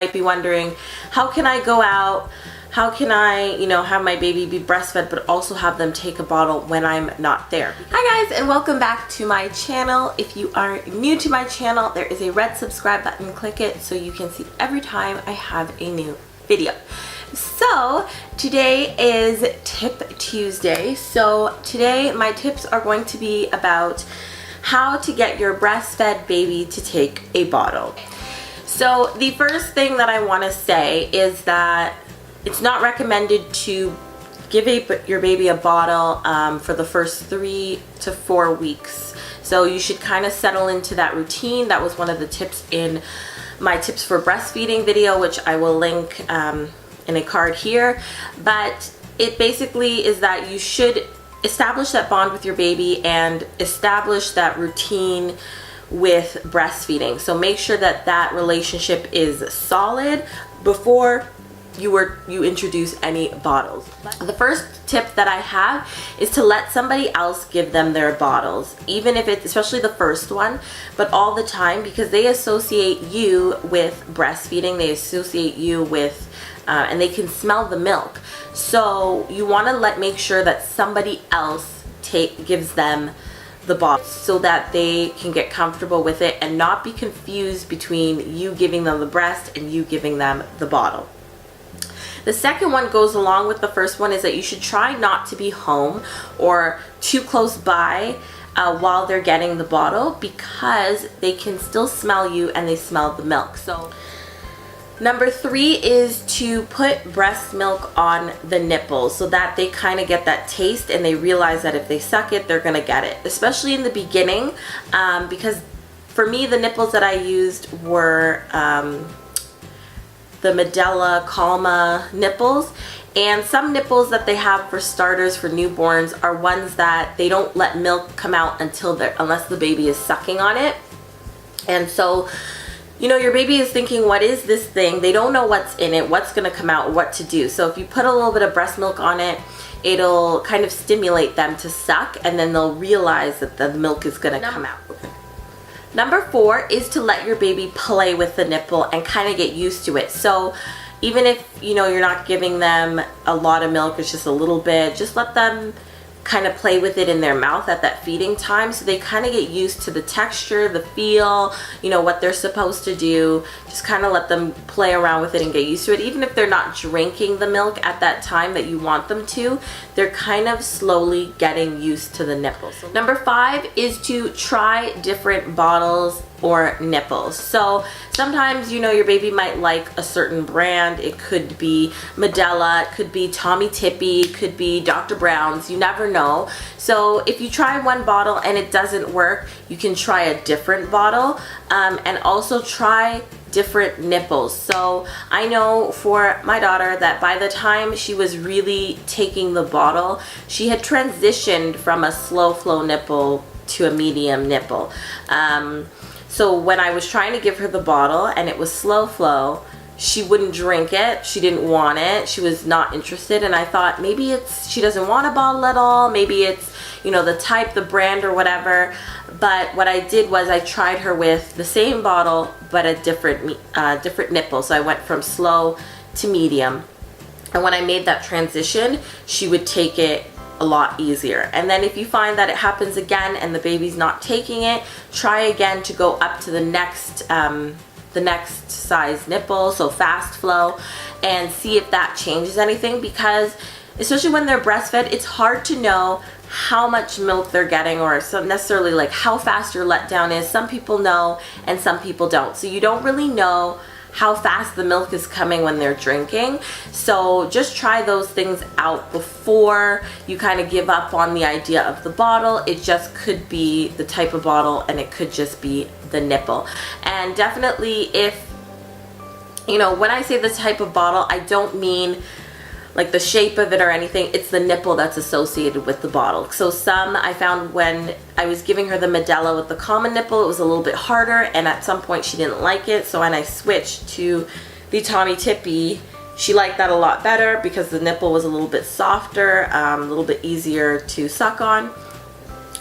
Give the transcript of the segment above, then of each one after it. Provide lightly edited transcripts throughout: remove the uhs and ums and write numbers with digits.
Might be wondering, how can I go out? How can I, have my baby be breastfed but also have them take a bottle when I'm not there? Hi guys, and welcome back to my channel. If you are new to my channel, there is a red subscribe button. Click it so you can see every time I have a new video. So today is Tip Tuesday. So today my tips are going to be about how to get your breastfed baby to take a bottle. So the first thing that I want to say is that it's not recommended to give your baby a bottle for the first 3 to 4 weeks. So you should kind of settle into that routine. That was one of the tips in my tips for breastfeeding video, which I will link in a card here. But it basically is that you should establish that bond with your baby and establish that routine with breastfeeding. So make sure that that relationship is solid before you introduce any bottles. The first tip that I have is to let somebody else give them their bottles, even if it's, especially the first one, but all the time, because they associate you with breastfeeding, they associate you with and they can smell the milk. So you want to make sure that somebody else gives them the bottle so that they can get comfortable with it and not be confused between you giving them the breast and you giving them the bottle. The second one goes along with the first one, is that you should try not to be home or too close by while they're getting the bottle, because they can still smell you and they smell the milk. So number 3 is to put breast milk on the nipples so that they kind of get that taste and they realize that if they suck it, they're going to get it, especially in the beginning, because for me, the nipples that I used were the Medela Calma nipples, and some nipples that they have for starters for newborns are ones that they don't let milk come out unless the baby is sucking on it. And so your baby is thinking, what is this thing? They don't know what's in it, what's going to come out, what to do. So if you put a little bit of breast milk on it, it'll kind of stimulate them to suck, and then they'll realize that the milk is going to come out. Number 4 is to let your baby play with the nipple and kind of get used to it. So even if you're not giving them a lot of milk, it's just a little bit, just let them kind of play with it in their mouth at that feeding time, so they kind of get used to the texture, the feel, what they're supposed to do. Just kind of let them play around with it and get used to it. Even if they're not drinking the milk at that time that you want them to, they're kind of slowly getting used to the nipples. Number 5 is to try different bottles or nipples. So sometimes your baby might like a certain brand. It could be Medela, it could be Tommy Tippy, it could be Dr. Brown's, you never know. So if you try one bottle and it doesn't work, you can try a different bottle, and also try different nipples. So I know for my daughter that by the time she was really taking the bottle, she had transitioned from a slow flow nipple to a medium nipple. So when I was trying to give her the bottle and it was slow flow, she wouldn't drink it. She didn't want it. She was not interested. And I thought maybe she doesn't want a bottle at all. Maybe it's, the type, the brand, or whatever. But what I did was I tried her with the same bottle, but a different nipple. So I went from slow to medium. And when I made that transition, she would take it a lot easier. And then if you find that it happens again and the baby's not taking it, try again to go up to the next size nipple, so fast flow, and see if that changes anything, because especially when they're breastfed, it's hard to know how much milk they're getting, or so necessarily like how fast your letdown is. Some people know and some people don't, so you don't really know how fast the milk is coming when they're drinking. So just try those things out before you kind of give up on the idea of the bottle. It just could be the type of bottle, and it could just be the nipple. And definitely, if when I say the type of bottle, I don't mean like the shape of it or anything. It's the nipple that's associated with the bottle. So some I found when I was giving her the Medela with the common nipple, it was a little bit harder, and at some point she didn't like it. So when I switched to the Tommy Tippy, she liked that a lot better because the nipple was a little bit softer, a little bit easier to suck on.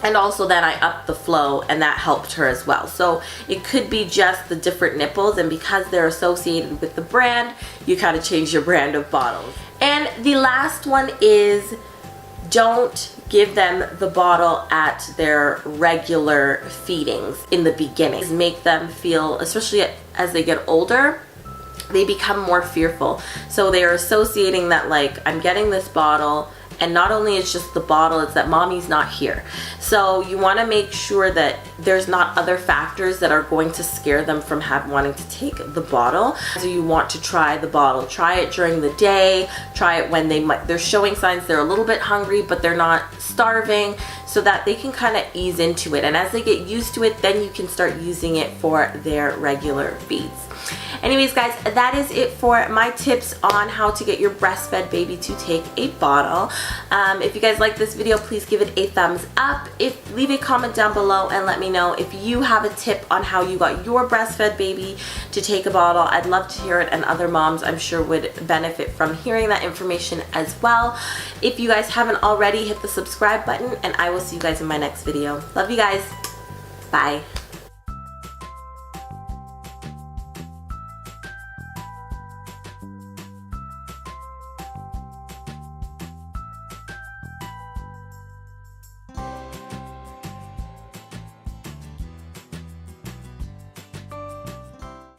And also then I upped the flow, and that helped her as well. So it could be just the different nipples, and because they're associated with the brand, you kind of change your brand of bottles. And the last one is, don't give them the bottle at their regular feedings in the beginning. Make them feel, especially as they get older, they become more fearful. So they are associating that, like, I'm getting this bottle, and not only it's just the bottle, it's that mommy's not here. So you want to make sure that there's not other factors that are going to scare them from wanting to take the bottle. So you want to try the bottle. Try it during the day. Try it when they're showing signs they're a little bit hungry, but they're not starving, so that they can kind of ease into it. And as they get used to it, then you can start using it for their regular feeds. Anyways, guys, that is it for my tips on how to get your breastfed baby to take a bottle. If you guys like this video, please give it a thumbs up. Leave a comment down below and let me know if you have a tip on how you got your breastfed baby to take a bottle. I'd love to hear it, and other moms I'm sure would benefit from hearing that information as well. If you guys haven't already, hit the subscribe button, and I will see you guys in my next video. Love you guys. Bye.